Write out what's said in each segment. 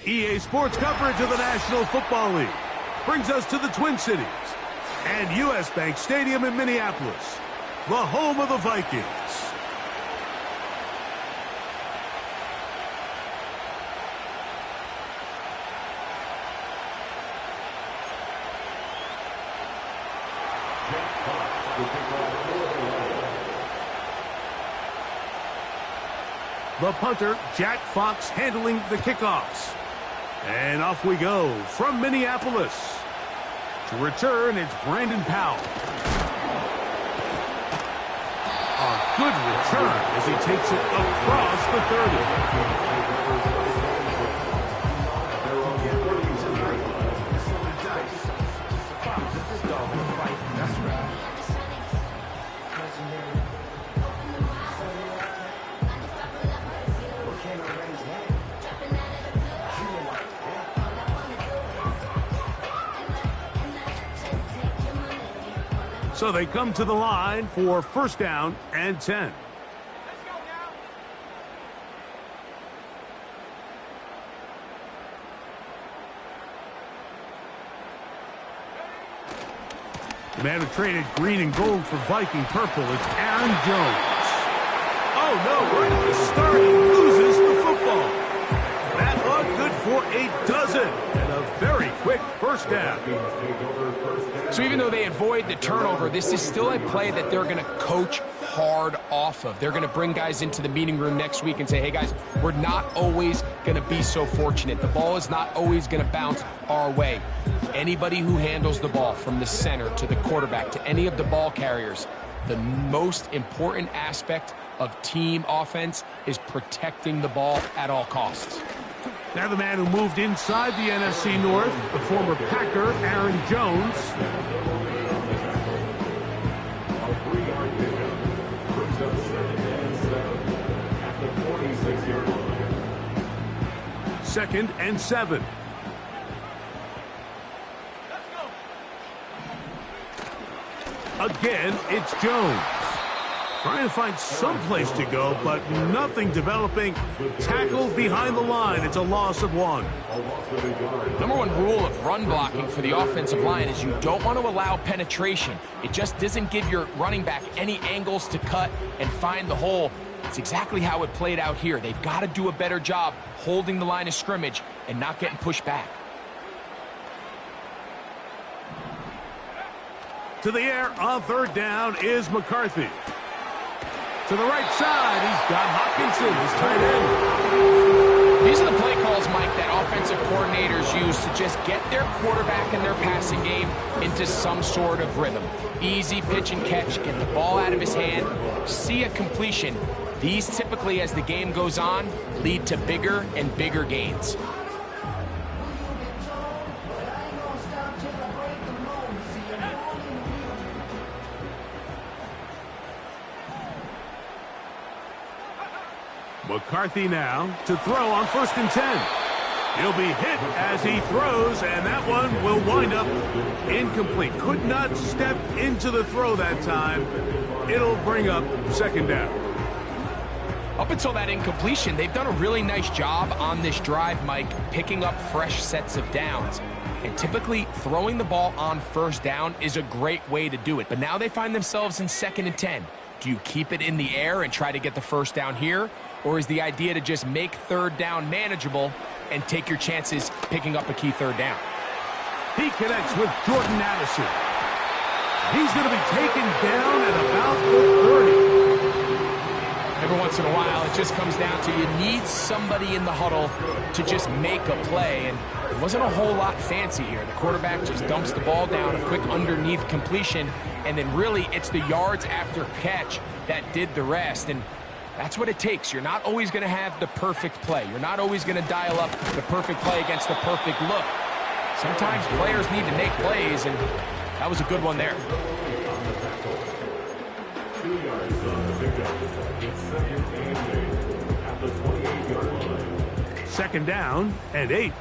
EA Sports coverage of the National Football League brings us to the Twin Cities and U.S. Bank Stadium in Minneapolis, the home of the Vikings. The punter, Jack Fox, handling the kickoffs. And off we go from Minneapolis. To return, it's Brandon Powell. A good return as he takes it across the 30. So they come to the line for first down and 10. Let's go now. The man who traded green and gold for Viking purple, it's Aaron Jones. Oh no, right at the start, he loses the football. That one good for a dozen and a very quick first down. So even though they avoid the turnover, this is still a play that they're going to coach hard off of. They're going to bring guys into the meeting room next week and say, hey guys, we're not always going to be so fortunate. The ball is not always going to bounce our way. Anybody who handles the ball from the center to the quarterback to any of the ball carriers, the most important aspect of team offense is protecting the ball at all costs. Now the man who moved inside the NFC North, the former Packer, Aaron Jones. Second and 7. Again, it's Jones. Trying to find some place to go, but nothing developing. Tackled behind the line. It's a loss of 1. Number one rule of run blocking for the offensive line is you don't want to allow penetration. It just doesn't give your running back any angles to cut and find the hole. It's exactly how it played out here. They've got to do a better job holding the line of scrimmage and not getting pushed back. To the air on third down is McCarthy. To the right side, he's got Hockenson, his tight end. These are the play calls, Mike, that offensive coordinators use to just get their quarterback and their passing game into some sort of rhythm. Easy pitch and catch, get the ball out of his hand, see a completion. These typically, as the game goes on, lead to bigger and bigger gains. McCarthy now to throw on first and 10. He'll be hit as he throws, and that one will wind up incomplete. Could not step into the throw that time. It'll bring up second down. Up until that incompletion, they've done a really nice job on this drive, Mike, picking up fresh sets of downs. And typically, throwing the ball on first down is a great way to do it. But now they find themselves in second and 10. Do you keep it in the air and try to get the first down here? Or is the idea to just make third down manageable and take your chances picking up a key third down? He connects with Jordan Addison. He's going to be taken down at about the 30. Every once in a while, it just comes down to you need somebody in the huddle to just make a play. And it wasn't a whole lot fancy here. The quarterback just dumps the ball down, a quick underneath completion, and then really it's the yards after catch that did the rest. And that's what it takes. You're not always going to have the perfect play. You're not always going to dial up the perfect play against the perfect look. Sometimes players need to make plays, and that was a good one there. Second down and 8.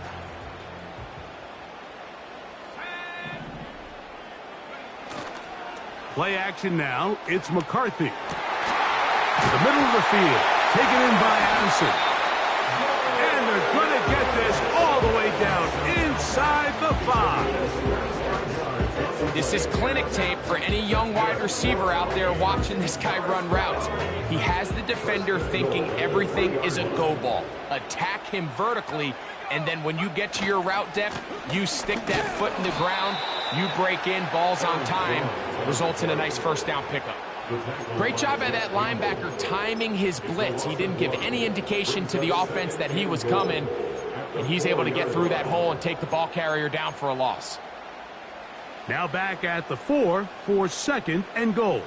Play action now. It's McCarthy. The middle of the field, taken in by Addison. And they're going to get this all the way down inside the 5. This is clinic tape for any young wide receiver out there watching this guy run routes. He has the defender thinking everything is a go ball. Attack him vertically, and then when you get to your route depth, you stick that foot in the ground, you break in, ball's on time, results in a nice first down pickup. Great job by that linebacker timing his blitz. He didn't give any indication to the offense that he was coming, and he's able to get through that hole and take the ball carrier down for a loss. Now back at the 4 for 2nd and goal.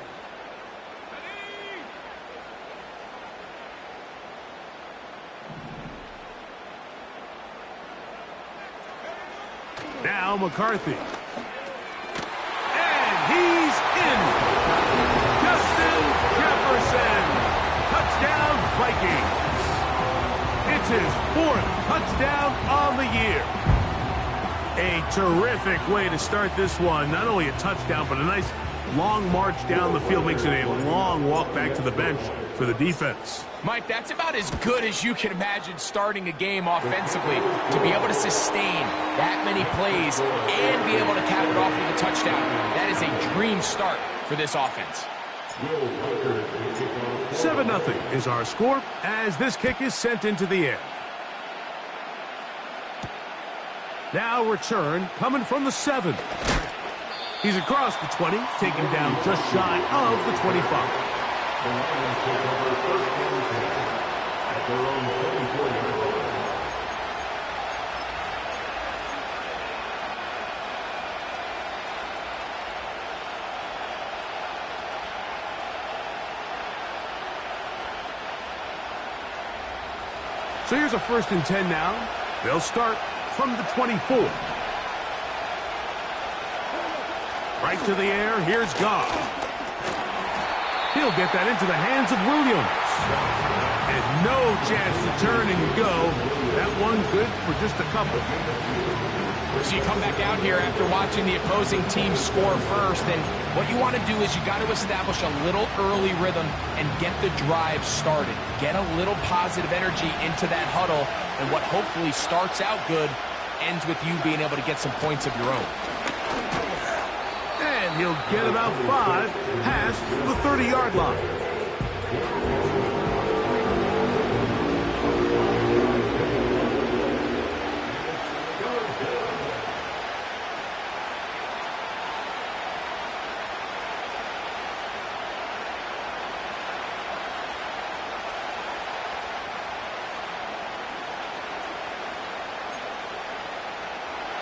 Now McCarthy. And he's in. Justin Jefferson. Touchdown Vikings. It's his 4th touchdown on the year. A terrific way to start this one. Not only a touchdown, but a nice long march down the field. Makes it a long walk back to the bench for the defense. Mike, that's about as good as you can imagine starting a game offensively. To be able to sustain that many plays and be able to cap it off with a touchdown. That is a dream start for this offense. 7-0 is our score as this kick is sent into the air. Now return coming from the 7. He's across the 20, taken down just shy of the 25. So here's a 1st and 10 now. They'll start from the 24. Right to the air, here's Goff. He'll get that into the hands of Williams. And no chance to turn and go. That one good for just a couple. So you come back out here after watching the opposing team score first, and what you want to do is you got to establish a little early rhythm and get the drive started. Get a little positive energy into that huddle, and what hopefully starts out good ends with you being able to get some points of your own. And he'll get about 5 past the 30-yard line.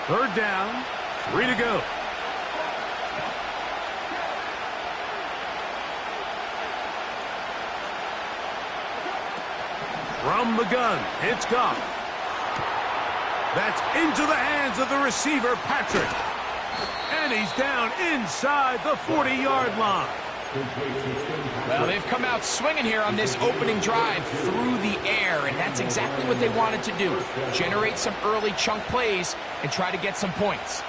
Third down, 3 to go. From the gun, it's Goff. That's into the hands of the receiver, Patrick. And he's down inside the 40-yard line. Well, they've come out swinging here on this opening drive through the air, and that's exactly what they wanted to do. Generate some early chunk plays and try to get some points.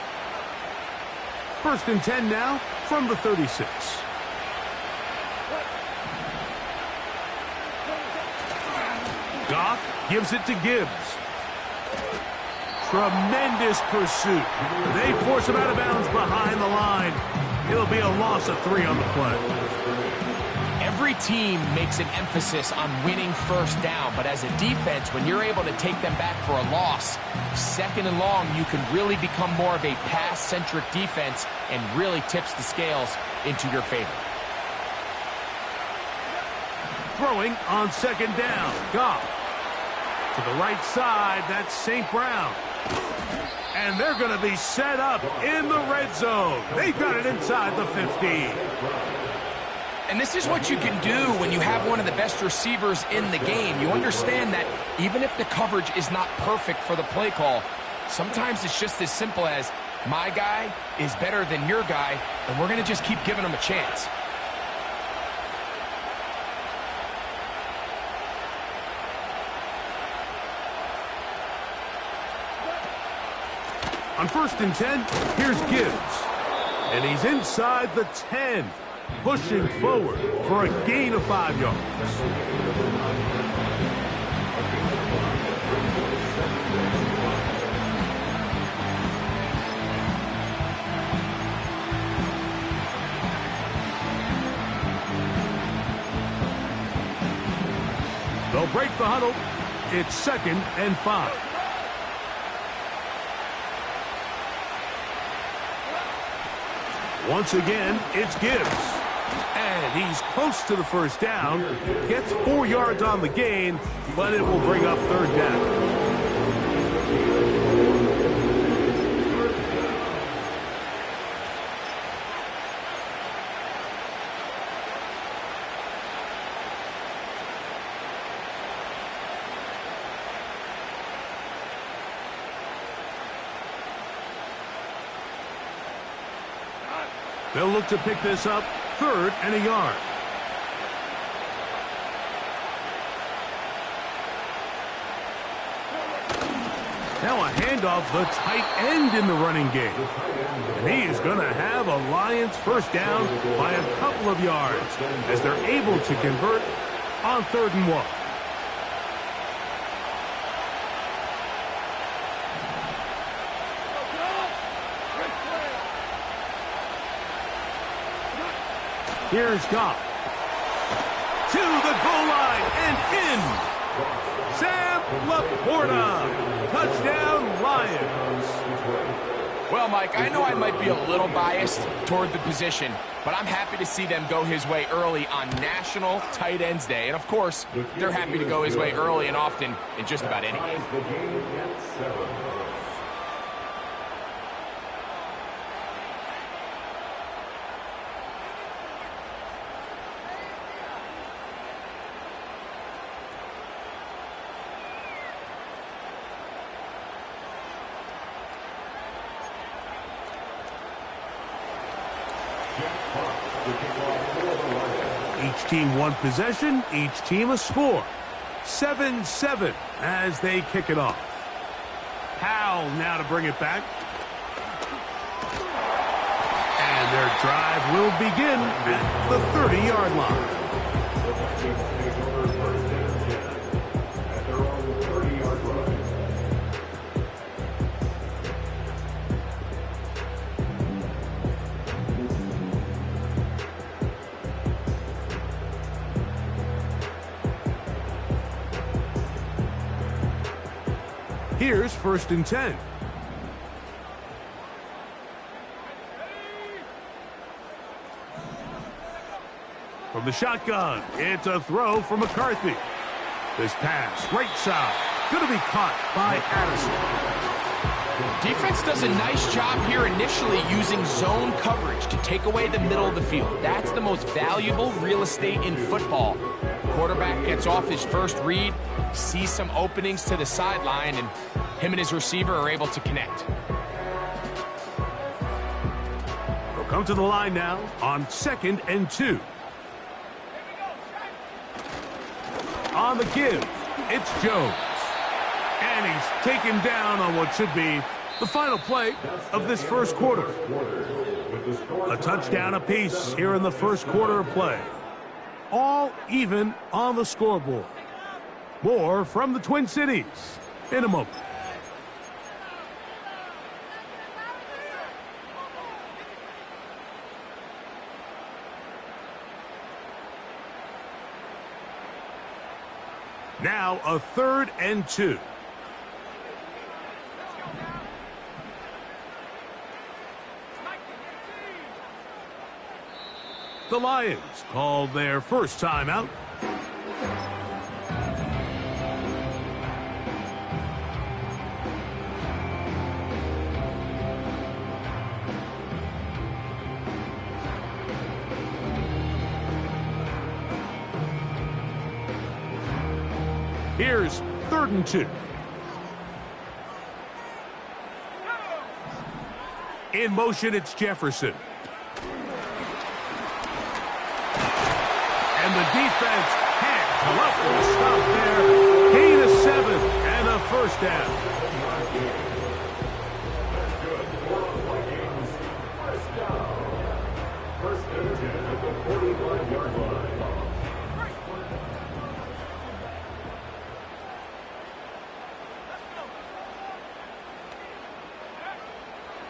1st and 10 now from the 36. Goff gives it to Gibbs. Tremendous pursuit. They force him out of bounds behind the line. It'll be a loss of 3 on the play. Every team makes an emphasis on winning first down, but as a defense, when you're able to take them back for a loss, 2nd and long, you can really become more of a pass-centric defense and really tips the scales into your favor. Throwing on 2nd down, Goff. To the right side, that's St. Brown. And they're going to be set up in the red zone. They've got it inside the 15. And this is what you can do when you have one of the best receivers in the game. You understand that even if the coverage is not perfect for the play call, sometimes it's just as simple as, my guy is better than your guy, and we're going to just keep giving him a chance. On 1st and 10, here's Gibbs. And he's inside the 10, pushing forward for a gain of 5 yards. They'll break the huddle. It's 2nd and 5. Once again, it's Gibbs. And he's close to the first down. Gets 4 yards on the gain, but it will bring up 3rd down. They'll look to pick this up, 3rd and a yard. Now a handoff, the tight end in the running game. And he is going to have a Lions first down by a couple of yards as they're able to convert on 3rd and 1. Here's Goff. To the goal line and in. Sam Laporta. Touchdown, Lions. Well, Mike, I know I might be a little biased toward the position, but I'm happy to see them go his way early on National Tight Ends Day. And, of course, they're happy to go his way early and often in just about any game. Each team one possession, each team a score. 7-7 as they kick it off. Powell now to bring it back. And their drive will begin at the 30-yard line. Here's 1st and 10. From the shotgun, it's a throw from McCarthy. This pass, right side, going to be caught by Addison. Defense does a nice job here initially using zone coverage to take away the middle of the field. That's the most valuable real estate in football. Quarterback gets off his first read, sees some openings to the sideline, and him and his receiver are able to connect. They'll come to the line now on 2nd and 2. On the give, it's Jones. And he's taken down on what should be the final play of this first quarter. A touchdown apiece here in the first quarter of play. All even on the scoreboard. More from the Twin Cities in a moment. Now a 3rd and 2. The Lions called their first timeout. Here's 3rd and 2. In motion, it's Jefferson. And the defense can't come up with a stop there. Gain of 7 and a first down.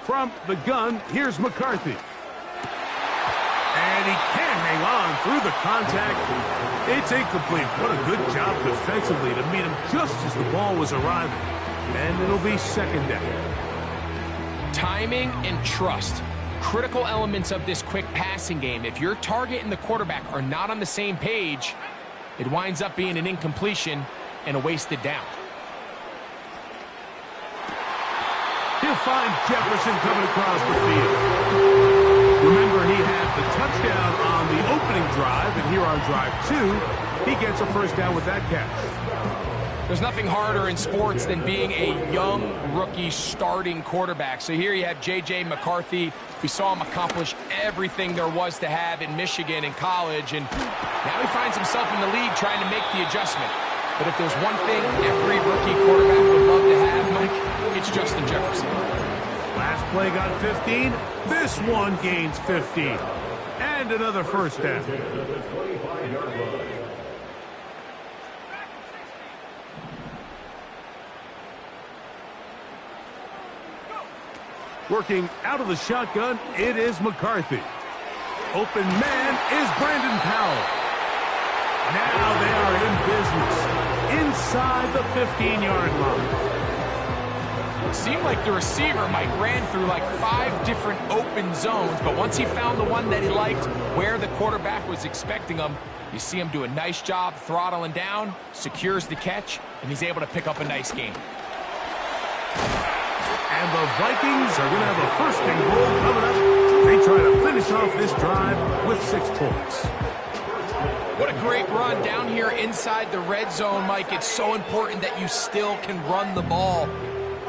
From the gun, here's McCarthy. And he can't hang on through the contact. It's incomplete. What a good job defensively to meet him just as the ball was arriving. And it'll be second down. Timing and trust. Critical elements of this quick passing game. If your target and the quarterback are not on the same page, it winds up being an incompletion and a wasted down. He'll find Jefferson coming across the field. Remember, he had the touchdown on the opening drive, and here on drive 2, he gets a first down with that catch. There's nothing harder in sports than being a young rookie starting quarterback. So here you have J.J. McCarthy. We saw him accomplish everything there was to have in Michigan in college, and now he finds himself in the league trying to make the adjustment. But if there's one thing every rookie quarterback would love to have, Mike, it's Justin Jefferson. Last play got 15. This one gains 15. And another first down. Working out of the shotgun, it is McCarthy. Open man is Brandon Powell. Now they are in business inside the 15-yard line. Seemed like the receiver, Mike, ran through like 5 different open zones, but once he found the one that he liked where the quarterback was expecting him, you see him do a nice job throttling down, secures the catch, and he's able to pick up a nice gain. And the Vikings are going to have a first and goal coming up. They try to finish off this drive with 6 points. What a great run down here inside the red zone, Mike. It's so important that you still can run the ball.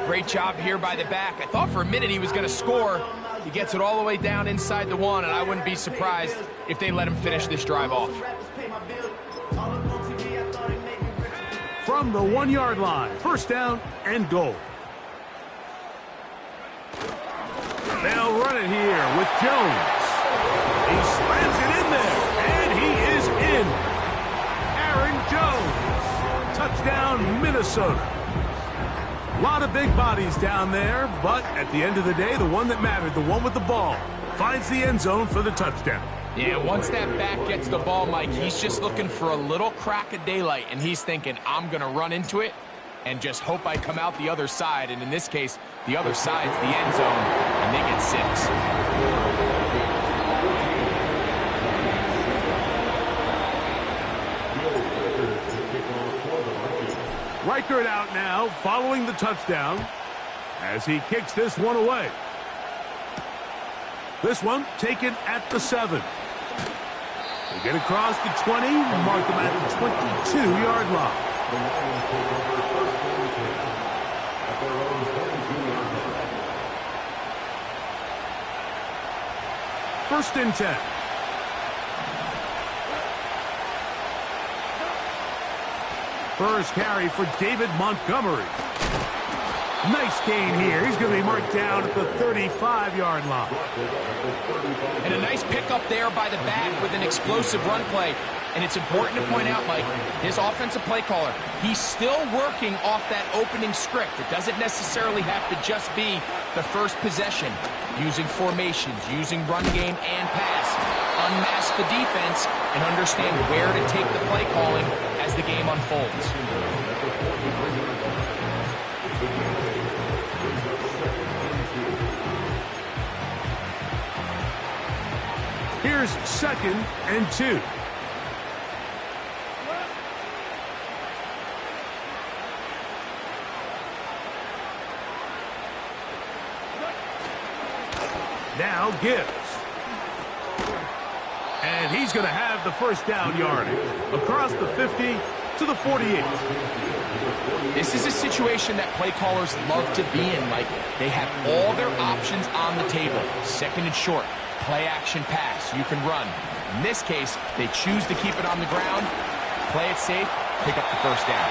Great job here by the back. I thought for a minute he was going to score. He gets it all the way down inside the 1, and I wouldn't be surprised if they let him finish this drive off. From the 1-yard line, first down and goal. They'll run it here with Jones. He slams it in there, and he is in. Aaron Jones. Touchdown, Minnesota. A lot of big bodies down there, but at the end of the day, the one that mattered, the one with the ball, finds the end zone for the touchdown. Yeah, once that back gets the ball, Mike, he's just looking for a little crack of daylight, and he's thinking, I'm going to run into it and just hope I come out the other side. And in this case, the other side's the end zone, and they get 6. Reichert out now, following the touchdown, as he kicks this one away. This one taken at the 7. They get across the 20, mark them at the 22-yard line. First and 10. First carry for David Montgomery. Nice gain here. He's going to be marked down at the 35-yard line. And a nice pickup there by the back with an explosive run play. And it's important to point out, Mike, his offensive play caller, he's still working off that opening script. It doesn't necessarily have to just be the first possession. Using formations, using run game and pass. Unmask the defense and understand where to take the play calling as the game unfolds. Here's second and 2. Now Gibbs. And he's going to have the first down yardage across the 50 to the 48. This is a situation that play callers love to be in, Mike. They have all their options on the table. Second and short, play action pass, you can run. In this case, they choose to keep it on the ground, play it safe, pick up the first down.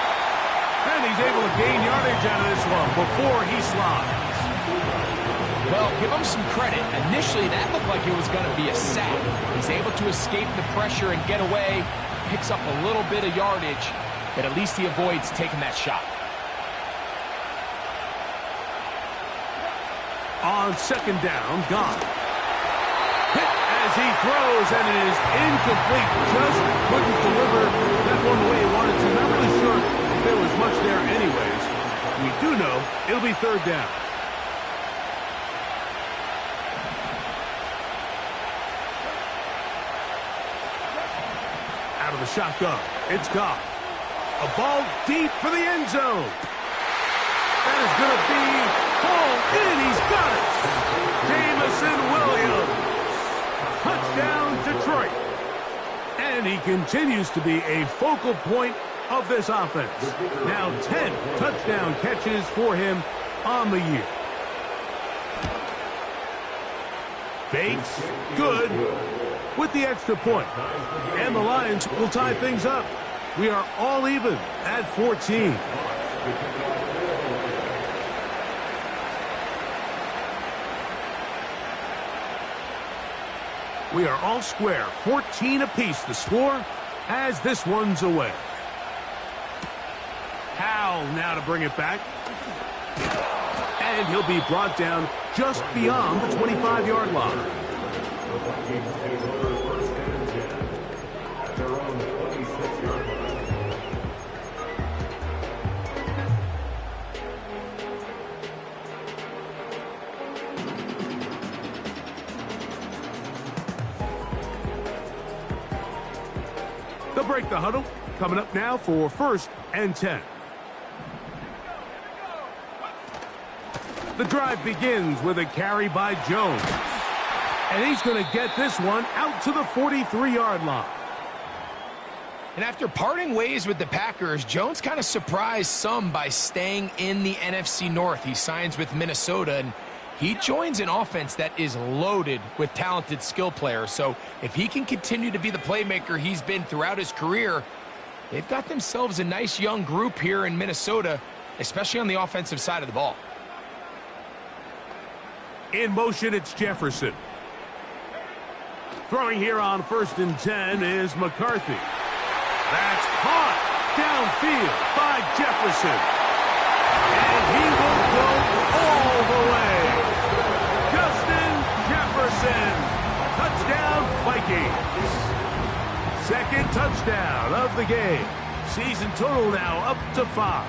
And he's able to gain yardage out of this one before he slides. Well, give him some credit. Initially, that looked like it was going to be a sack. He's able to escape the pressure and get away, picks up a little bit of yardage, but at least he avoids taking that shot. On second down, gone. Hit as he throws, and it is incomplete. Just couldn't deliver that one the way he wanted to. Not really sure if there was much there anyways. We do know it'll be third down. Out of the shotgun, it's Goff. A ball deep for the end zone. That is going to be hauled in. He's got it. Jameson Williams. Touchdown, Detroit. And he continues to be a focal point of this offense. Now 10 touchdown catches for him on the year. Bates, good, with the extra point. And the Lions will tie things up. We are all even at 14. We are all square, 14 apiece the score as this one's away. Howell now to bring it back. And he'll be brought down just beyond the 25-yard line. They'll break the huddle. Coming up now for 1st and 10. The drive begins with a carry by Jones. And he's going to get this one out to the 43-yard line. And after parting ways with the Packers, Jones kind of surprised some by staying in the NFC North. He signs with Minnesota, and he joins an offense that is loaded with talented skill players. So if he can continue to be the playmaker he's been throughout his career, they've got themselves a nice young group here in Minnesota, especially on the offensive side of the ball. In motion, it's Jefferson. Throwing here on 1st and 10 is McCarthy. That's caught downfield by Jefferson. And he will go all the way. Justin Jefferson. Touchdown, Vikings. Second touchdown of the game. Season total now up to 5.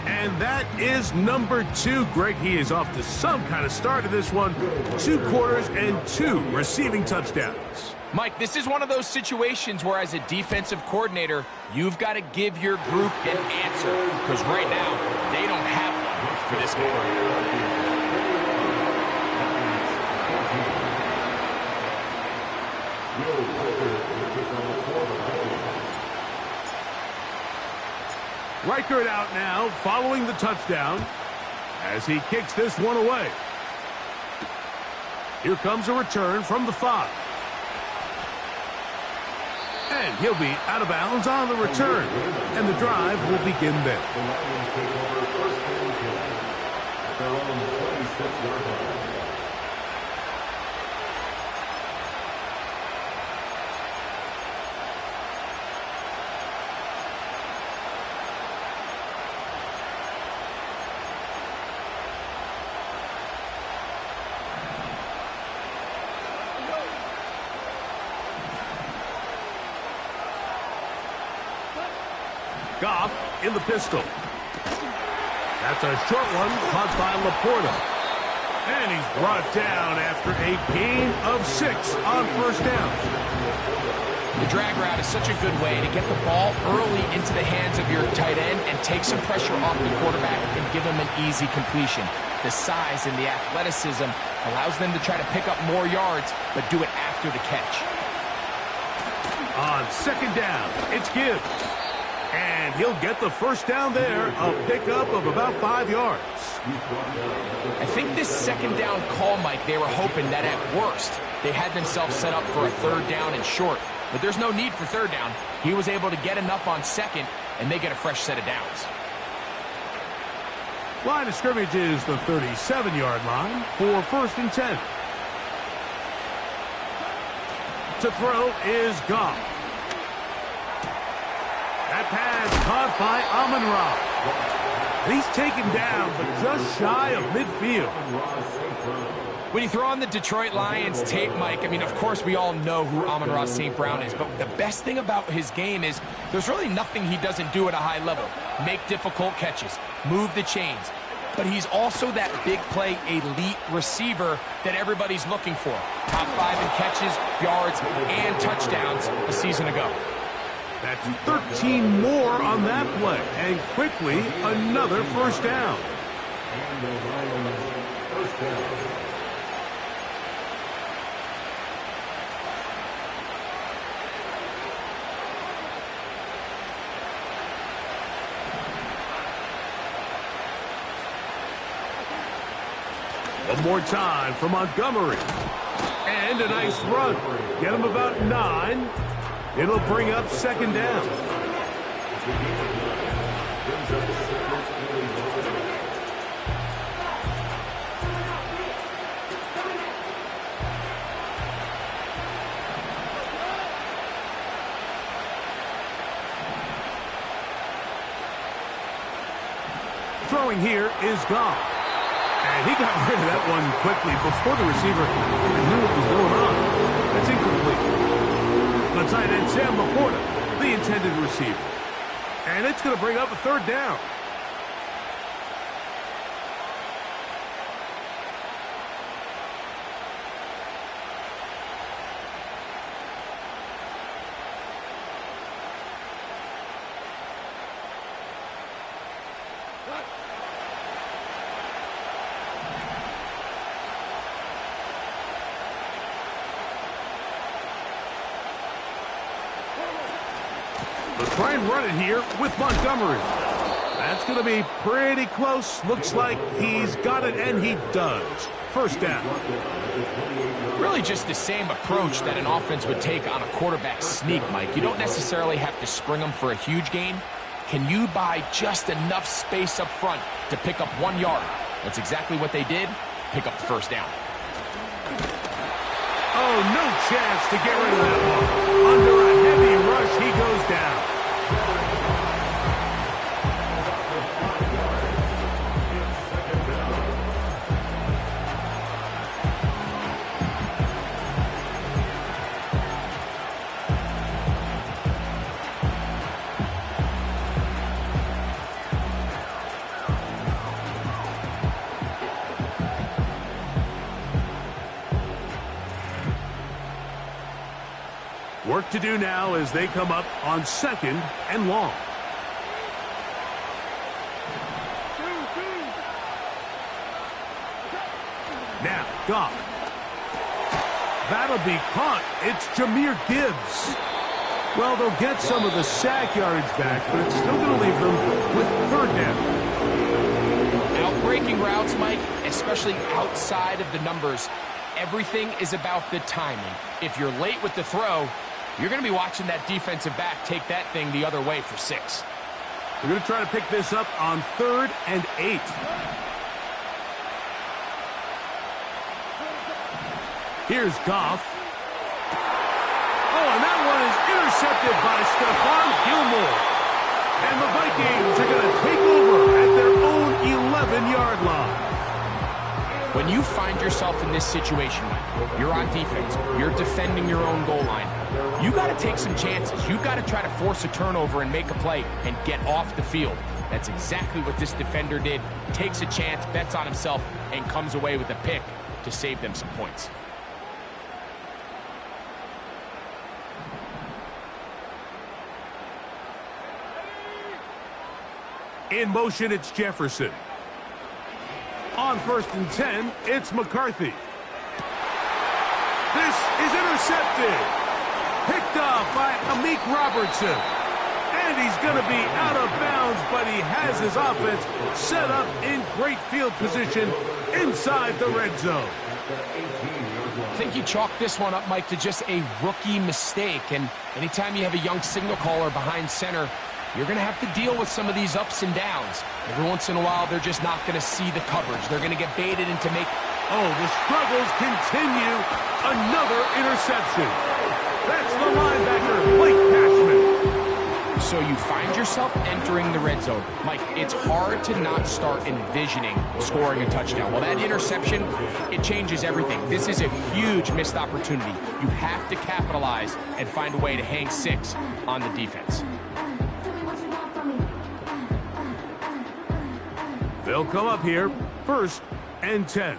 And that is number 2. Greg, he is off to some kind of start in this one. 2 quarters and 2 receiving touchdowns. Mike, this is one of those situations where as a defensive coordinator, you've got to give your group an answer. Because right now, they don't have one for this game. Reichert out now, following the touchdown, as he kicks this one away. Here comes a return from the 5. And he'll be out of bounds on the return. And the drive will begin there. Goff in the pistol. That's a short one caught by Laporta. And he's brought down after a gain of 6 on 1st down. The drag route is such a good way to get the ball early into the hands of your tight end and take some pressure off the quarterback and give him an easy completion. The size and the athleticism allows them to try to pick up more yards, but do it after the catch. On 2nd down, it's Gibbs. And he'll get the 1st down there, a pickup of about 5 yards. I think this 2nd down call, Mike, they were hoping that at worst they had themselves set up for a 3rd down and short. But there's no need for 3rd down. He was able to get enough on 2nd, and they get a fresh set of downs. Line of scrimmage is the 37-yard line for 1st and 10. To throw is Goff. That pass caught by Amon-Ra. He's taken down, but just shy of midfield. When you throw on the Detroit Lions tape, Mike, I mean, of course we all know who Amon-Ra St. Brown is, but the best thing about his game is there's really nothing he doesn't do at a high level. Make difficult catches, move the chains. But he's also that big play elite receiver that everybody's looking for. Top 5 in catches, yards, and touchdowns a season ago. That's 13 more on that play, and quickly another first down. One more time for Montgomery. And a nice run. Get him about 9. It'll bring up second down. Throwing here is Goff. And he got rid of that one quickly before the receiver knew what was going on. That's incomplete. The tight end, Sam Laporta, the intended receiver. And it's going to bring up a third down. Try and run it here with Montgomery. That's going to be pretty close. Looks like he's got it, and he does. First down. Really just the same approach that an offense would take on a quarterback sneak, Mike. You don't necessarily have to spring them for a huge gain. Can you buy just enough space up front to pick up 1 yard? That's exactly what they did. Pick up the first down. Oh, no chance to get rid of that one. Under a heavy rush, he goes down. Work to do now as they come up on second and long. Now, Goff. That'll be caught. It's Jahmyr Gibbs. Well, they'll get some of the sack yardage back, but it's still going to leave them with third down. Out-breaking routes, Mike, especially outside of the numbers, everything is about the timing. If you're late with the throw, you're going to be watching that defensive back take that thing the other way for 6. They're going to try to pick this up on 3rd and 8. Here's Goff. Oh, and that one is intercepted by Stephon Gilmore. And the Vikings are going to take over at their own 11-yard line. When you find yourself in this situation, Mike, you're on defense, you're defending your own goal line, you got to take some chances. You've got to try to force a turnover and make a play and get off the field. That's exactly what this defender did. Takes a chance, bets on himself, and comes away with a pick to save them some points. In motion, it's Jefferson. On 1st and 10, it's McCarthy. This is intercepted. Picked off by Amik Robertson. And he's going to be out of bounds, but he has his offense set up in great field position inside the red zone. I think you chalk this one up, Mike, to just a rookie mistake. And anytime you have a young signal caller behind center, you're going to have to deal with some of these ups and downs. Every once in a while, they're just not going to see the coverage. They're going to get baited into make... Oh, the struggles continue. Another interception. That's the linebacker, Blake Cashman. So you find yourself entering the red zone. Mike, it's hard to not start envisioning scoring a touchdown. Well, that interception, it changes everything. This is a huge missed opportunity. You have to capitalize and find a way to hang 6 on the defense. They'll come up here, 1st and 10.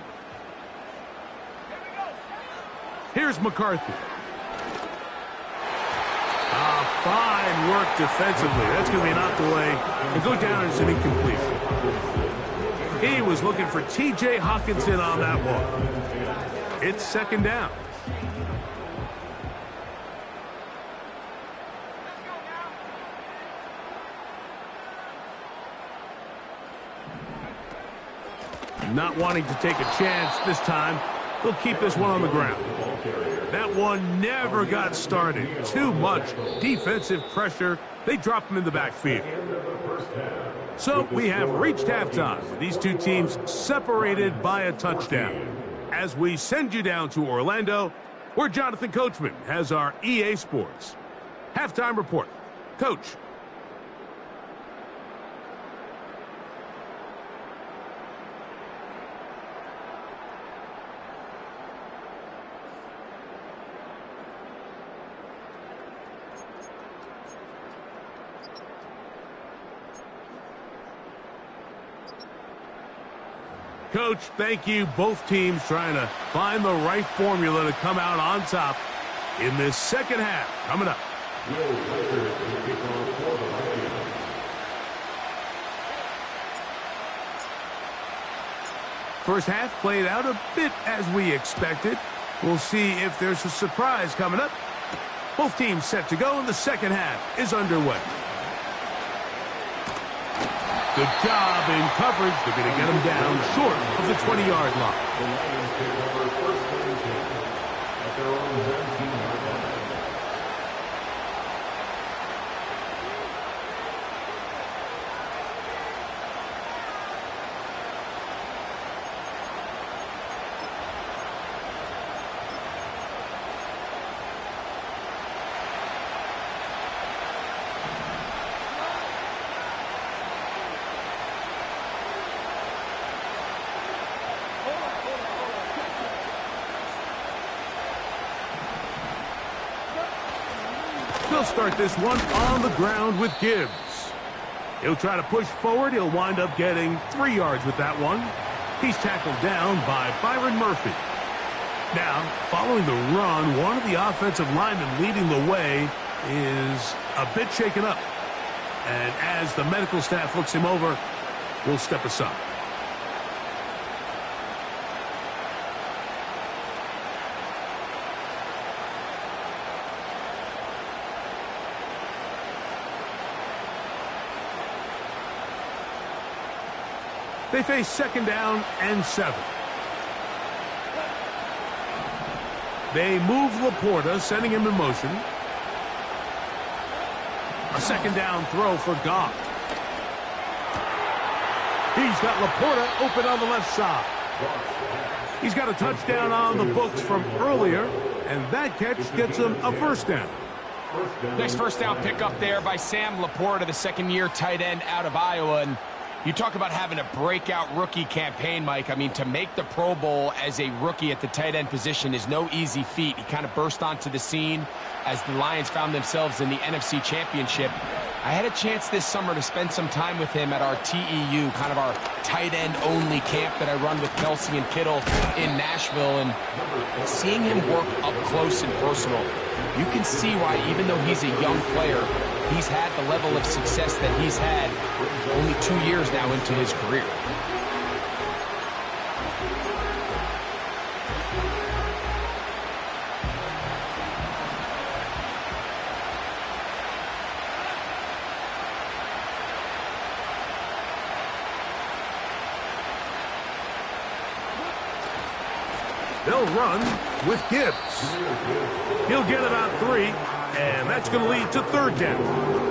Here's McCarthy. Fine work defensively. That's going to be knocked away and go down as an incompletion. He was looking for T.J. Hockenson on that one. It's 2nd down. Not wanting to take a chance this time, they'll keep this one on the ground. That one never got started. Too much defensive pressure. They drop him in the backfield. So we have reached halftime. These two teams separated by a touchdown. As we send you down to Orlando, where Jonathan Coachman has our EA Sports halftime report. Coach. Coach, thank you. Both teams trying to find the right formula to come out on top in this second half. Coming up. First half played out a bit as we expected. We'll see if there's a surprise coming up. Both teams set to go, and the second half is underway. Good job in coverage. They're going to get him down short of the 20-yard line. The Lions take over 1st and 10 at their own 17-yard line. He'll start this one on the ground with Gibbs. He'll try to push forward. He'll wind up getting 3 yards with that one. He's tackled down by Byron Murphy. Now, following the run, one of the offensive linemen leading the way is a bit shaken up. And as the medical staff looks him over, we'll step aside. They face 2nd down and 7. They move Laporta, sending him in motion. A 2nd down throw for Goff. He's got Laporta open on the left side. He's got a touchdown on the books from earlier, and that catch gets him a 1st down. Next 1st down pickup there by Sam Laporta, the 2nd-year tight end out of Iowa. And you talk about having a breakout rookie campaign, Mike. I mean, to make the Pro Bowl as a rookie at the tight end position is no easy feat. He kind of burst onto the scene as the Lions found themselves in the NFC Championship. I had a chance this summer to spend some time with him at our TEU, kind of our tight end only camp that I run with Kelsey and Kittle in Nashville. And seeing him work up close and personal, you can see why, even though he's a young player, he's had the level of success that he's had only 2 years now into his career. They'll run with Gibbs. He'll get about 3, and that's going to lead to 3rd down.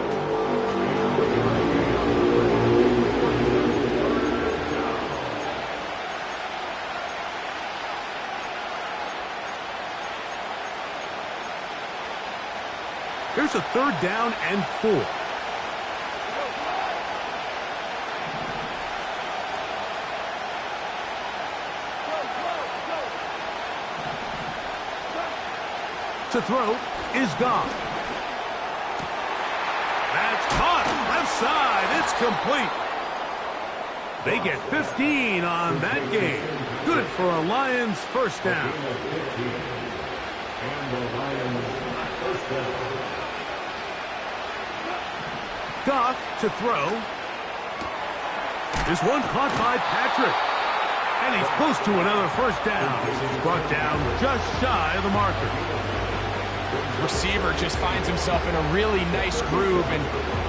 Here's a 3rd down and 4. To throw is Goff. That's caught. Left side. It's complete. They get 15 on that game. Good for a Lions first down. Goff to throw. This one caught by Patrick. And he's close to another first down. He's brought down just shy of the marker. Receiver just finds himself in a really nice groove, and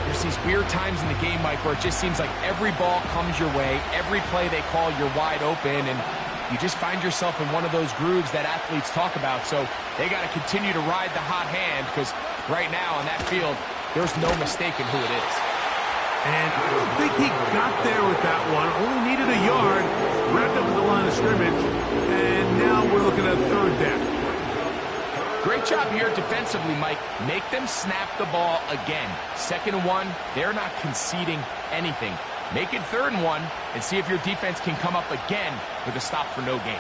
there's these weird times in the game, Mike, where it just seems like every ball comes your way, every play they call, you're wide open, and you just find yourself in one of those grooves that athletes talk about. So they got to continue to ride the hot hand, because right now on that field, there's no mistaking who it is. And I don't think he got there with that one. Only needed a yard, wrapped up at the line of scrimmage, and now we're looking at third down. Great job here defensively, Mike. Make them snap the ball again. 2nd and 1, they're not conceding anything. Make it 3rd and 1 and see if your defense can come up again with a stop for no gain.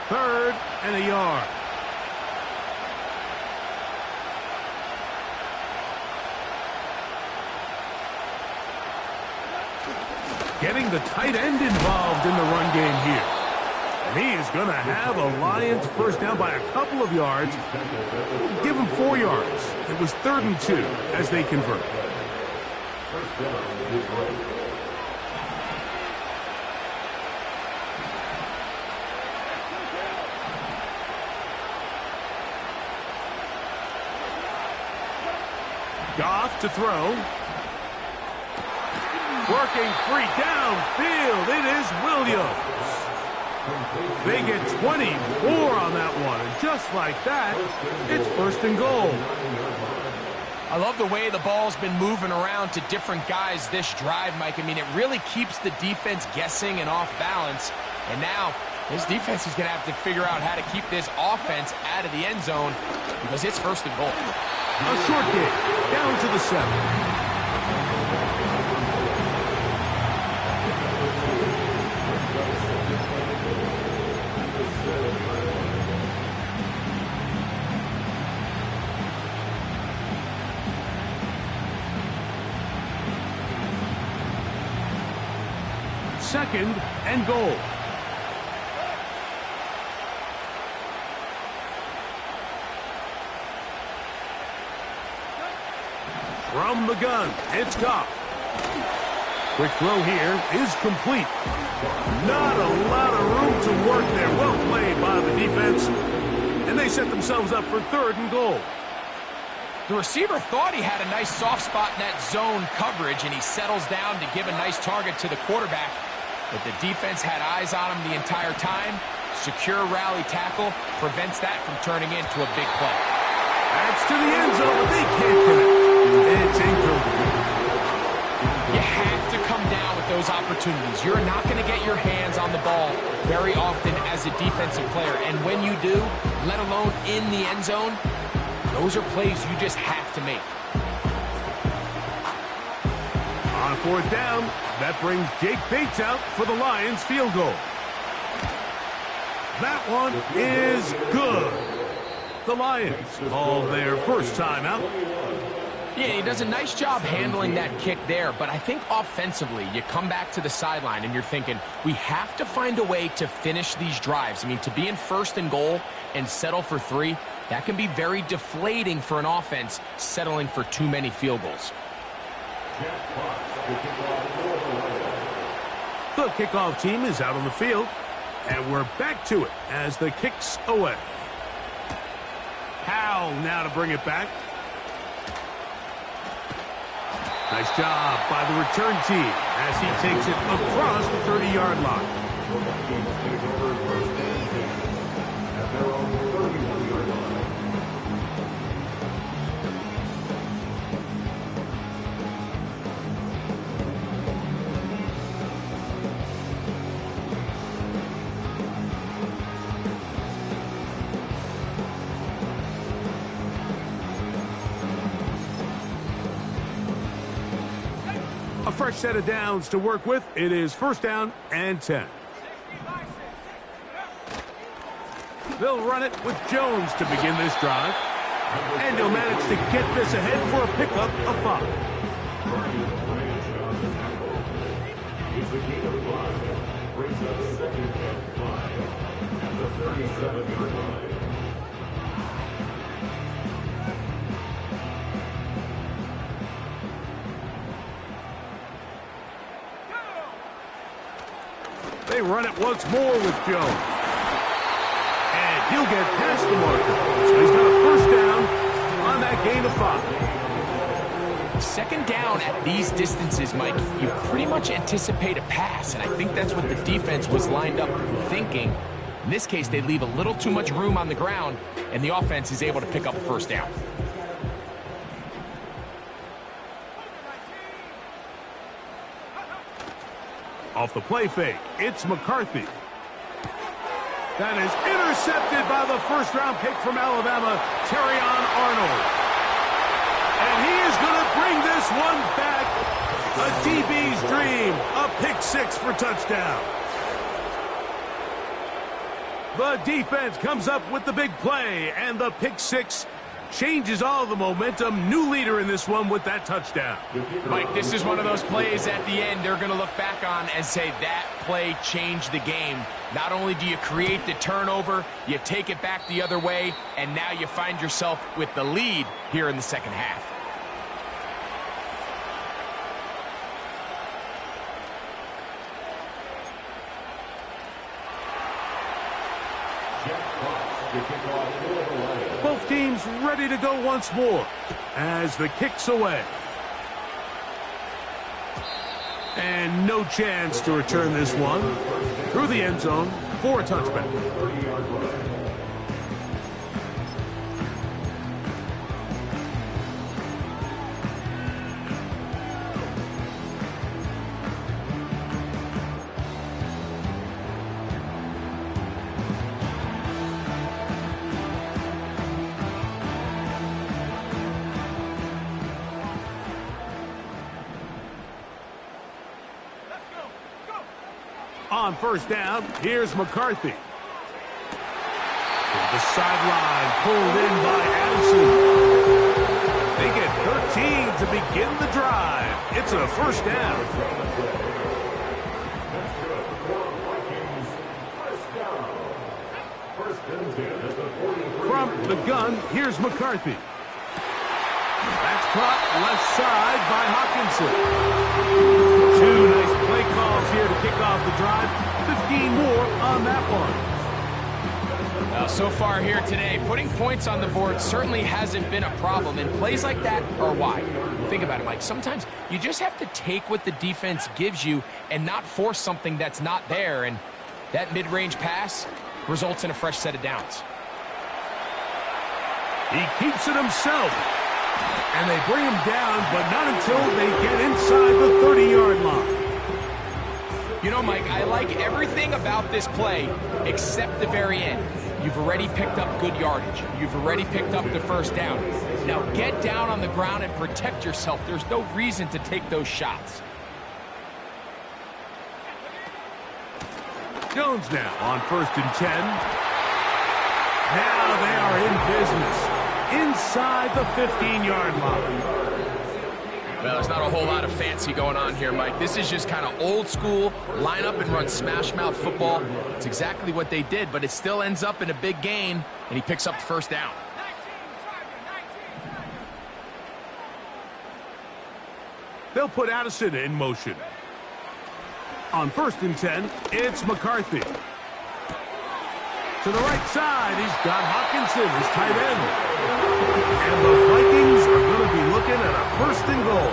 Third and a yard. Getting the tight end involved in the run game here. And he is going to have a Lions first down by a couple of yards. Give him 4 yards. It was 3rd and 2 as they convert. Goff to throw. Working free downfield. It is Williams. They get 24 on that one. And just like that, it's 1st and goal. I love the way the ball's been moving around to different guys this drive, Mike. I mean, it really keeps the defense guessing and off balance. And now, this defense is going to have to figure out how to keep this offense out of the end zone because it's 1st and goal. A short game, down to the 7. Second and goal. From the gun, it's Goff. Quick throw here is complete. Not a lot of room to work there. Well played by the defense. And they set themselves up for 3rd and goal. The receiver thought he had a nice soft spot in that zone coverage, and he settles down to give a nice target to the quarterback. But the defense had eyes on him the entire time. Secure rally tackle prevents that from turning into a big play. That's to the end zone, but they can't connect. It's incomplete. You have to come down with those opportunities. You're not going to get your hands on the ball very often as a defensive player. And when you do, let alone in the end zone, those are plays you just have to make. On 4th down, that brings Jake Bates out for the Lions field goal. That one is good. The Lions call their first timeout. Yeah, he does a nice job handling that kick there, but I think offensively, you come back to the sideline and you're thinking, we have to find a way to finish these drives. I mean, to be in 1st and goal and settle for 3, that can be very deflating for an offense settling for too many field goals. The kickoff team is out on the field, and we're back to it as the kick's away. Howell now to bring it back. Nice job by the return team as he takes it across the 30-yard line. A fresh set of downs to work with. It is 1st down and 10. They'll run it with Jones to begin this drive. And he'll manage to get this ahead for a pickup of 5. Brings up 2nd and 5 at the 37-yard line. They run it once more with Jones. And he'll get past the marker. So he's got a 1st down on that gain of 5. 2nd down at these distances, Mike, you pretty much anticipate a pass, and I think that's what the defense was lined up thinking. In this case, they leave a little too much room on the ground, and the offense is able to pick up a 1st down. Off the play fake, it's McCarthy. That is intercepted by the 1st-round pick from Alabama, Terrion Arnold. And he is going to bring this one back. A DB's dream, a pick 6 for touchdown. The defense comes up with the big play, and the pick 6 changes all the momentum. New leader in this one with that touchdown. Mike, this is one of those plays at the end they're going to look back on and say that play changed the game. Not only do you create the turnover, you take it back the other way, and now you find yourself with the lead here in the 2nd half. Both teams ready to go once more as the kick's away. And no chance to return this one through the end zone for a touchback. On 1st down, here's McCarthy. The sideline pulled in by Addison. They get 13 to begin the drive. It's a 1st down. From the gun, here's McCarthy. That's caught left side by Hawkinson. 2 nice play calls here to kick off the drive. 15 more on that one. So far here today, putting points on the board certainly hasn't been a problem, and plays like that are why. Think about it, Mike. Sometimes you just have to take what the defense gives you and not force something that's not there, and that mid-range pass results in a fresh set of downs. He keeps it himself. And they bring him down, but not until they get inside the 30-yard line. You know, Mike, I like everything about this play except the very end. You've already picked up good yardage. You've already picked up the 1st down. Now get down on the ground and protect yourself. There's no reason to take those shots. Jones now on 1st and 10. Now they are in business inside the 15-yard line. Well, there's not a whole lot of fancy going on here, Mike. This is just kind of old school, line up and run smash mouth football. It's exactly what they did, but it still ends up in a big gain, and he picks up the 1st down. They'll put Addison in motion. On 1st and 10, it's McCarthy. To the right side, he's got Hawkinson, his tight end. And the Vikings are going to be looking at a 1st and goal.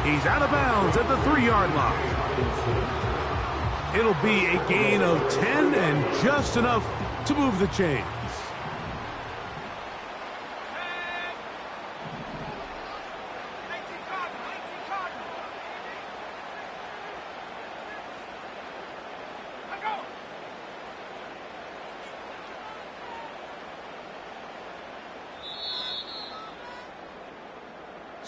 He's out of bounds at the 3-yard line. It'll be a gain of 10 and just enough to move the chains.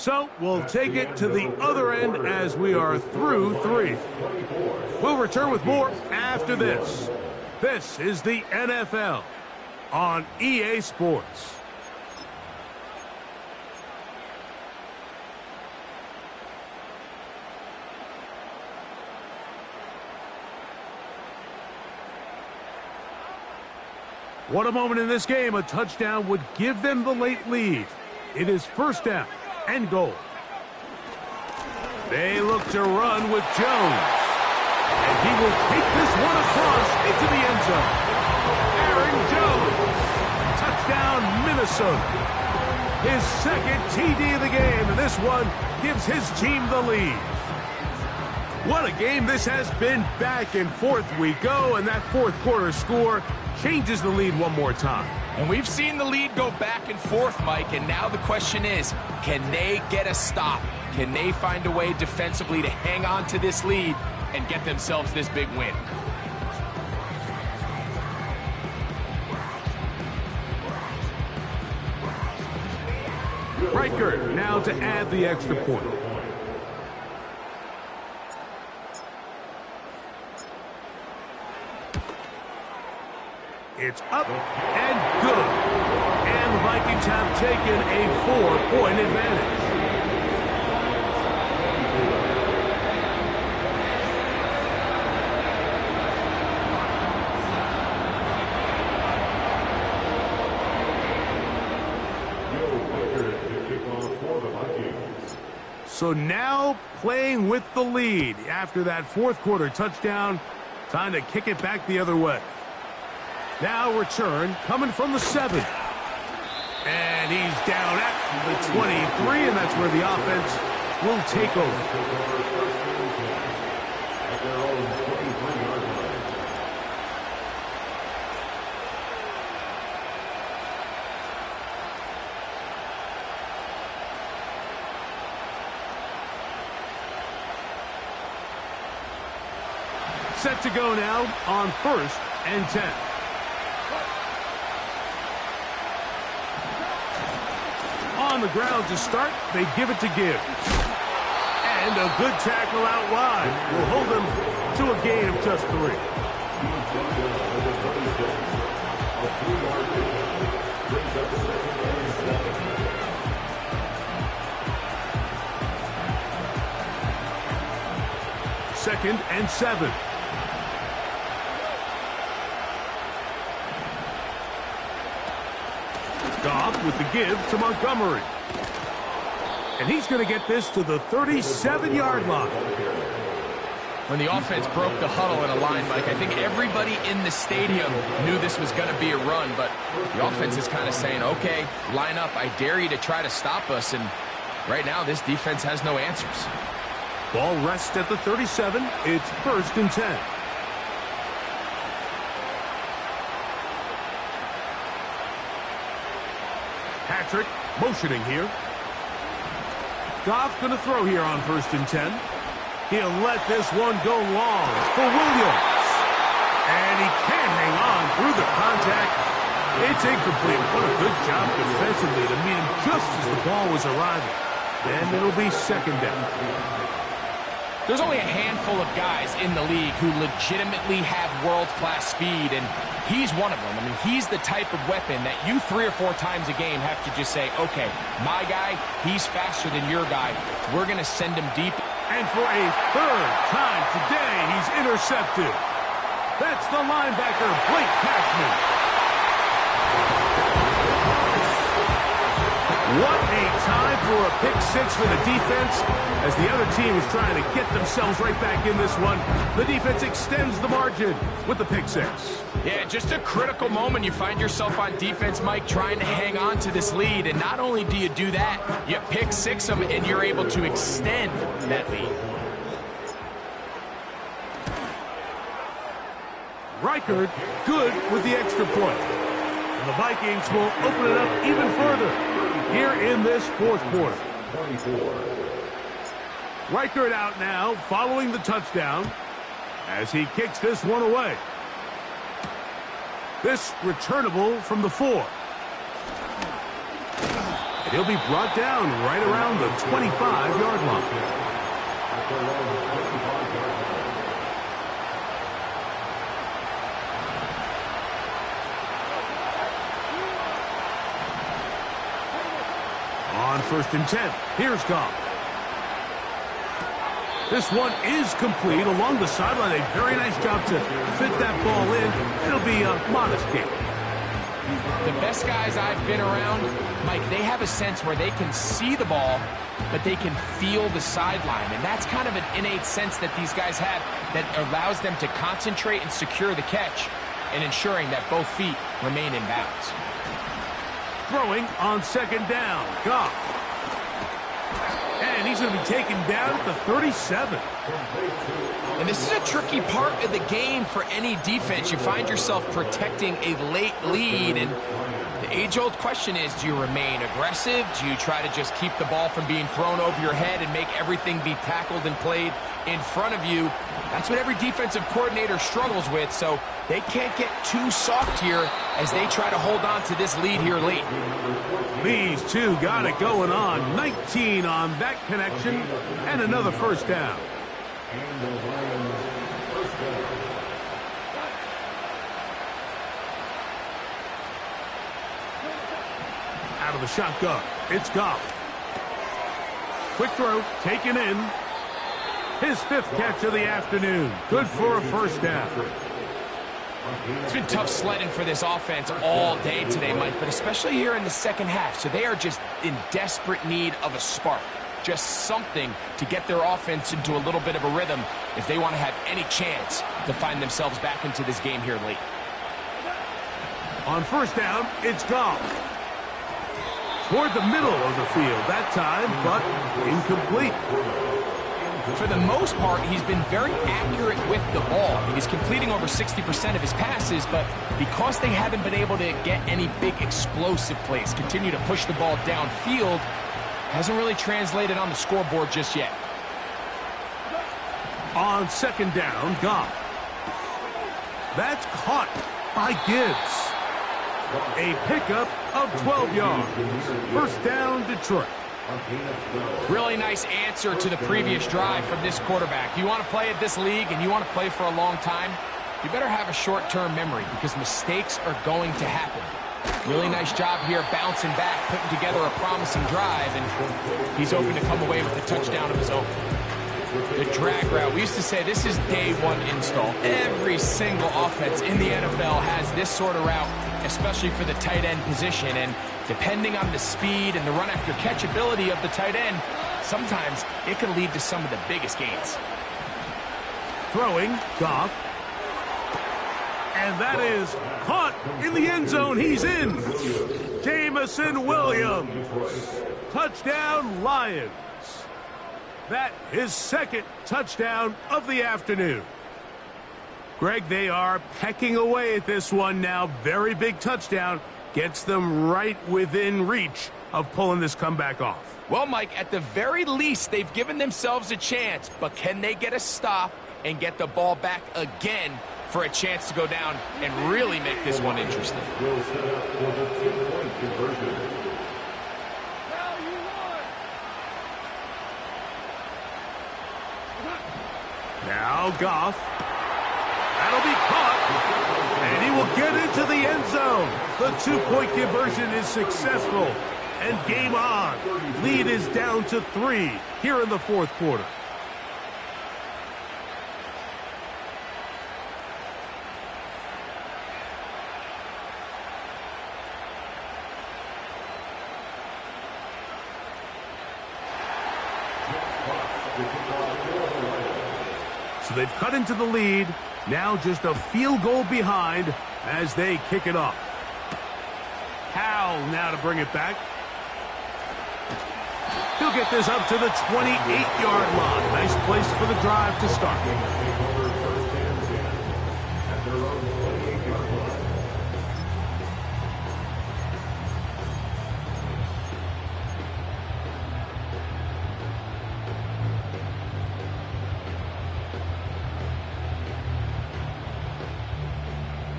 So we'll take it to the other end as we are through 3. We'll return with more after this. This is the NFL on EA Sports. What a moment in this game. A touchdown would give them the late lead. It is first down and goal. They look to run with Jones. And he will take this one across into the end zone. Aaron Jones. Touchdown, Minnesota. His second TD of the game, and this one gives his team the lead. What a game this has been. Back and forth we go, and that fourth quarter score changes the lead one more time. And we've seen the lead go back and forth, Mike, and now the question is, can they get a stop? Can they find a way defensively to hang on to this lead and get themselves this big win? Riker now to add the extra point. It's up and good. And the Vikings have taken a 4-point advantage. So now playing with the lead after that fourth quarter touchdown. Time to kick it back the other way. Now return coming from the 7. And he's down at the 23, and that's where the offense will take over. Set to go now on 1st and 10. On the ground to start, they give it to Gibbs. And a good tackle out wide will hold them to a gain of just 3. Second and 7. Goff with the give to Montgomery. And he's going to get this to the 37-yard line. When the offense broke the huddle in a line, Mike, I think everybody in the stadium knew this was going to be a run, but the offense is kind of saying, okay, line up. I dare you to try to stop us. And right now, this defense has no answers. Ball rests at the 37. It's 1st and 10. Patrick motioning here. Goff going to throw here on 1st and 10. He'll let this one go long for Williams. And he can't hang on through the contact. It's incomplete. What a good job defensively to meet him just as the ball was arriving. And it'll be 2nd down. There's only a handful of guys in the league who legitimately have world-class speed, and he's one of them. I mean, he's the type of weapon that you 3 or 4 times a game have to just say, okay, my guy, he's faster than your guy. We're going to send him deep. And for a 3rd time today, he's intercepted. That's the linebacker, Blake Cashman. What a time for a pick 6 for the defense as the other team is trying to get themselves right back in this one. The defense extends the margin with the pick 6. Yeah, just a critical moment. You find yourself on defense, Mike, trying to hang on to this lead. And not only do you do that, you pick 6 them and you're able to extend that lead. Reichard good with the extra point. And the Vikings will open it up even further here in this 4th quarter. 24. Reichard out now following the touchdown as he kicks this one away. This returnable from the 4. And he'll be brought down right around the 25-yard line. On 1st and 10, here's Goff. This one is complete along the sideline. A very nice job to fit that ball in. It'll be a modest game. The best guys I've been around, Mike, they have a sense where they can see the ball, but they can feel the sideline. And that's kind of an innate sense that these guys have that allows them to concentrate and secure the catch and ensuring that both feet remain in bounds. Throwing on 2nd down, Goff. And he's going to be taken down at the 37. And this is a tricky part of the game for any defense. You find yourself protecting a late lead, and the age-old question is, do you remain aggressive? Do you try to just keep the ball from being thrown over your head and make everything be tackled and played in front of you? That's what every defensive coordinator struggles with, so they can't get too soft here as they try to hold on to this lead here late. These two got it going on. 19 on that connection, and another 1st down. Out of the shotgun, it's Goff. Quick throw, taken in. His 5th catch of the afternoon. Good for a 1st down. It's been tough sledding for this offense all day today, Mike, but especially here in the second half. So they are just in desperate need of a spark. Just something to get their offense into a little bit of a rhythm if they want to have any chance to find themselves back into this game here late. On 1st down, it's Goff. Toward the middle of the field that time, but incomplete. For the most part, he's been very accurate with the ball. I mean, he's completing over 60% of his passes, but because they haven't been able to get any big explosive plays, continue to push the ball downfield, hasn't really translated on the scoreboard just yet. On 2nd down, Goff. That's caught by Gibbs. A pickup of 12 yards. 1st down, Detroit. Really nice answer to the previous drive from this quarterback. You want to play at this league and you want to play for a long time, you better have a short-term memory because mistakes are going to happen. Really nice job here bouncing back, putting together a promising drive, and he's open to come away with a touchdown of his own. The drag route. We used to say this is day one install. Every single offense in the NFL has this sort of route, especially for the tight end position. And depending on the speed and the run after catch ability of the tight end, sometimes it can lead to some of the biggest gains. Throwing, Goff. And that is caught in the end zone. He's in. Jameson Williams. Touchdown, Lions. That is 2nd touchdown of the afternoon. Greg, they are pecking away at this one now. Very big touchdown. Gets them right within reach of pulling this comeback off. Well, Mike, at the very least, they've given themselves a chance. But can they get a stop and get the ball back again for a chance to go down and really make this one interesting? Now Goff. That'll be caught. And he will get into the end zone. The 2-point conversion is successful. And game on. Lead is down to 3 here in the 4th quarter. So they've cut into the lead. Now just a field goal behind as they kick it off. Howell now to bring it back. He'll get this up to the 28-yard line. Nice place for the drive to start.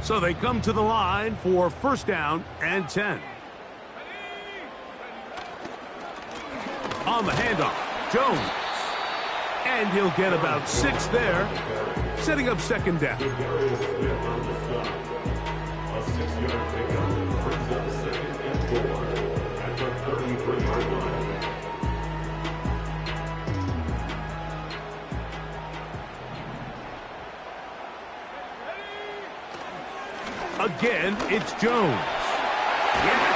So they come to the line for 1st down and 10. On the handoff, Jones. And he'll get about 6 there, setting up second down. Smith on the stop. A 6-yard pickup brings up 2nd and 4 at the 33-yard line. Again, it's Jones. Yeah!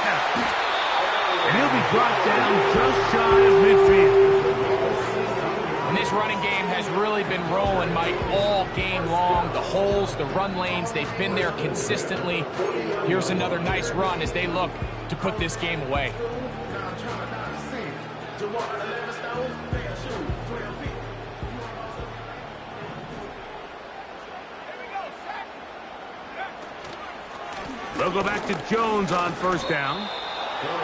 And he'll be brought down just shy of midfield. And this running game has really been rolling, Mike, all game long. The holes, the run lanes, they've been there consistently. Here's another nice run as they look to put this game away. They'll go back to Jones on first down.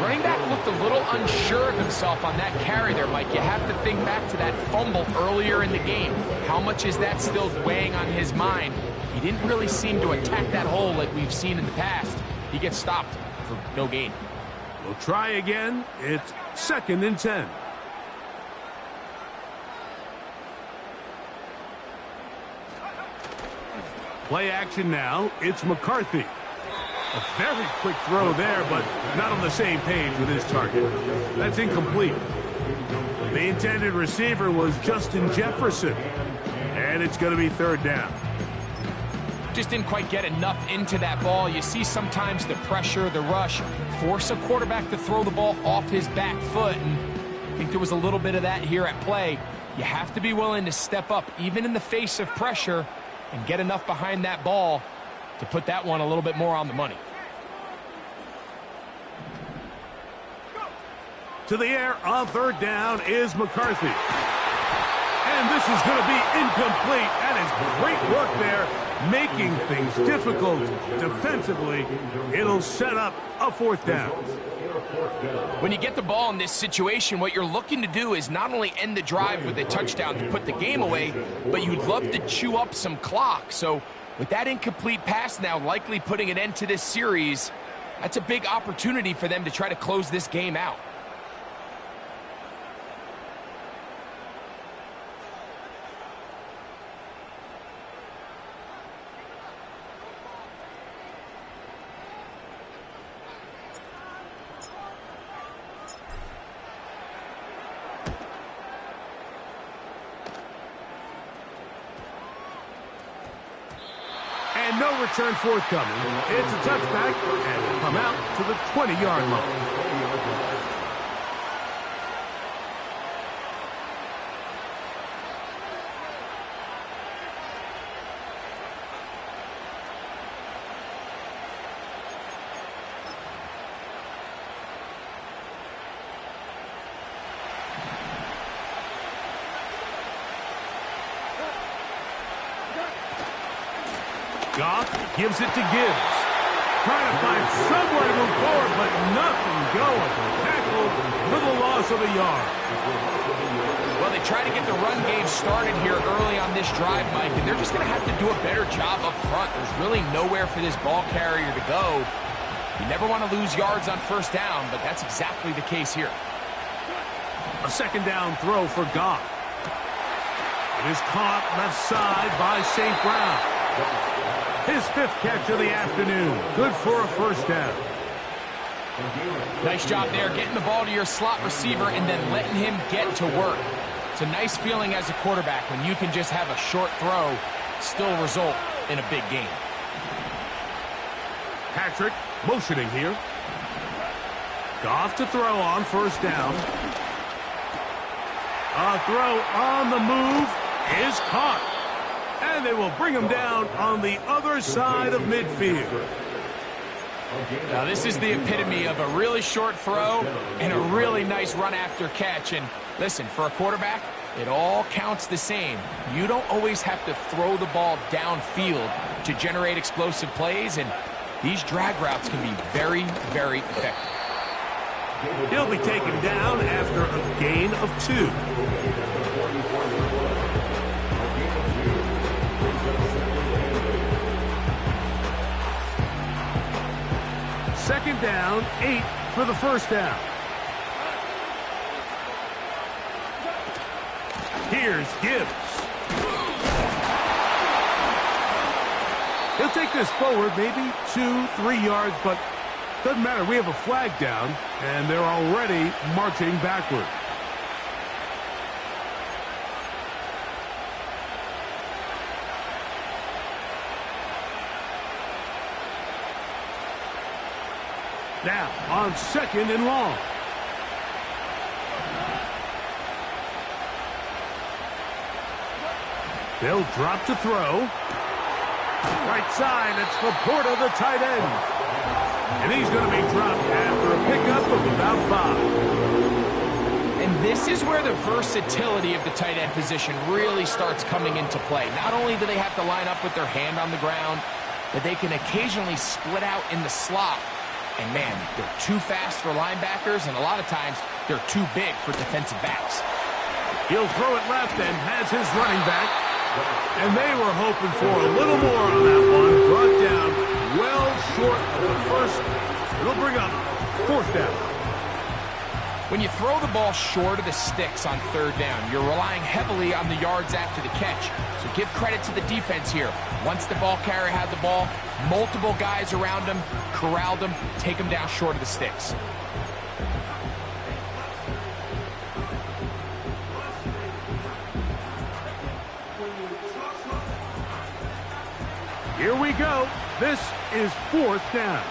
Running back looked a little unsure of himself on that carry there, Mike. You have to think back to that fumble earlier in the game. How much is that still weighing on his mind? He didn't really seem to attack that hole like we've seen in the past. He gets stopped for no gain. We'll try again. It's 2nd and 10. Play action now. It's McCarthy. A very quick throw there, but not on the same page with his target. That's incomplete. The intended receiver was Justin Jefferson. And it's going to be 3rd down. Just didn't quite get enough into that ball. You see sometimes the pressure, the rush, force a quarterback to throw the ball off his back foot. And I think there was a little bit of that here at play. You have to be willing to step up, even in the face of pressure, and get enough behind that ball to put that one a little bit more on the money. To the air on 3rd down is McCarthy. And this is going to be incomplete. That is great work there, making things difficult defensively. It'll set up a 4th down. When you get the ball in this situation, what you're looking to do is not only end the drive with a touchdown to put the game away, but you'd love to chew up some clock. So with that incomplete pass now likely putting an end to this series, that's a big opportunity for them to try to close this game out. And no return forthcoming. It's a touchback, and will come out to the 20-yard line. Goff gives it to Gibbs. Trying to find somewhere to move forward, but nothing going. Tackled for the loss of a yard. Well, they try to get the run game started here early on this drive, Mike, and they're just going to have to do a better job up front. There's really nowhere for this ball carrier to go. You never want to lose yards on first down, but that's exactly the case here. A 2nd down throw for Goff. It is caught left side by St. Brown. His 5th catch of the afternoon. Good for a 1st down. Nice job there, getting the ball to your slot receiver and then letting him get to work. It's a nice feeling as a quarterback when you can just have a short throw still result in a big game. Patrick motioning here. Goff to throw on 1st down. A throw on the move is caught. And they will bring him down on the other side of midfield. Now this is the epitome of a really short throw and a really nice run after catch. And listen, for a quarterback, it all counts the same. You don't always have to throw the ball downfield to generate explosive plays, and these drag routes can be very, very effective. He'll be taken down after a gain of 2. Second down, 8 for the 1st down. Here's Gibbs. He'll take this forward, maybe 2-3 yards, but doesn't matter. We have a flag down, and they're already marching backward. Now, on 2nd and long. They'll drop to throw. Right side, it's Laporta, the tight end. And he's going to be dropped after a pickup of about 5. And this is where the versatility of the tight end position really starts coming into play. Not only do they have to line up with their hand on the ground, but they can occasionally split out in the slot. And man, they're too fast for linebackers, and a lot of times they're too big for defensive backs. He'll throw it left and has his running back. And they were hoping for a little more on that one. Brought down well short of the first. It'll bring up 4th down. When you throw the ball short of the sticks on 3rd down, you're relying heavily on the yards after the catch. So give credit to the defense here. Once the ball carrier had the ball, multiple guys around him, corralled him, take him down short of the sticks. Here we go. This is 4th down.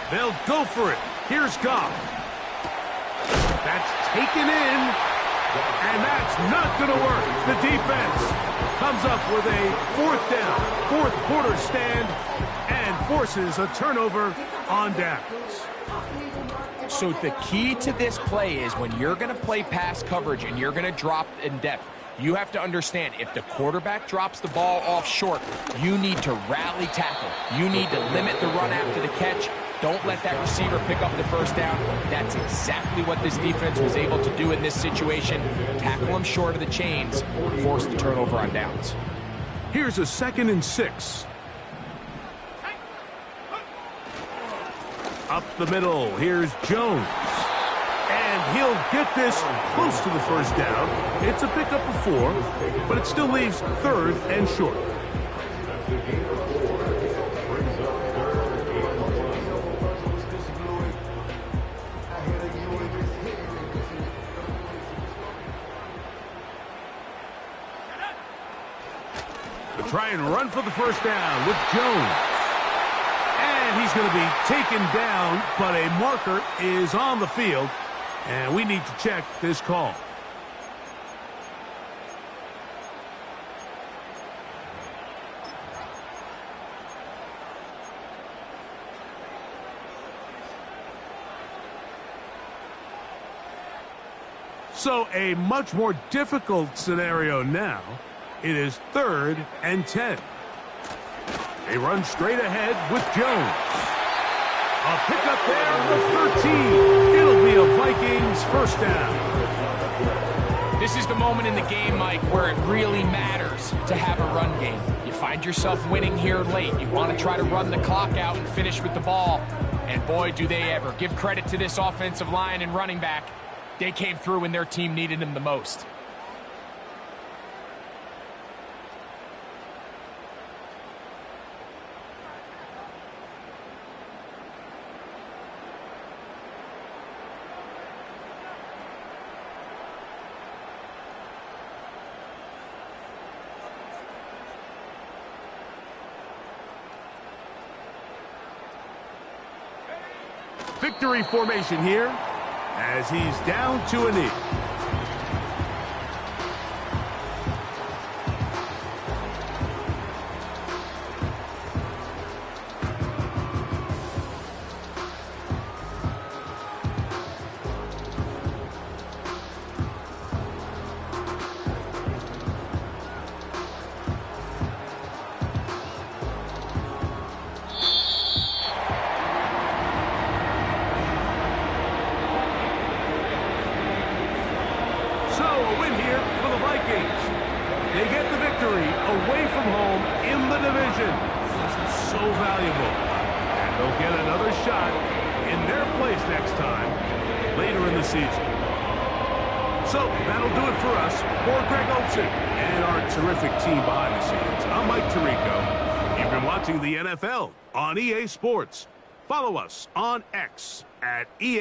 They'll go for it. Here's Goff. That's taken in, and that's not going to work. The defense comes up with a 4th down, 4th quarter stand, and forces a turnover on downs. So the key to this play is when you're going to play pass coverage and you're going to drop in depth, you have to understand if the quarterback drops the ball off short, you need to rally tackle. You need to limit the run after the catch. Don't let that receiver pick up the 1st down. That's exactly what this defense was able to do in this situation. Tackle him short of the chains, force the turnover on downs. Here's a 2nd and 6. Up the middle, here's Jones. And he'll get this close to the 1st down. It's a pickup of 4, but it still leaves 3rd and short. They'll try and run for the 1st down with Jones. And he's going to be taken down, but a marker is on the field. And we need to check this call. So a much more difficult scenario now. It is 3rd and 10. They run straight ahead with Jones. A pickup there at the 13. It'll be a Vikings 1st down. This is the moment in the game, Mike, where it really matters to have a run game. You find yourself winning here late. You want to try to run the clock out and finish with the ball. And boy, do they ever. Give credit to this offensive line and running back. They came through when their team needed them the most. Victory formation here as he's down to a knee. They get the victory away from home in the division. This is so valuable. And they'll get another shot in their place next time. later in the season. So that'll do it for us. For Greg Olsen and our terrific team behind the scenes, I'm Mike Tirico. You've been watching the NFL on EA Sports. Follow us on X at EA.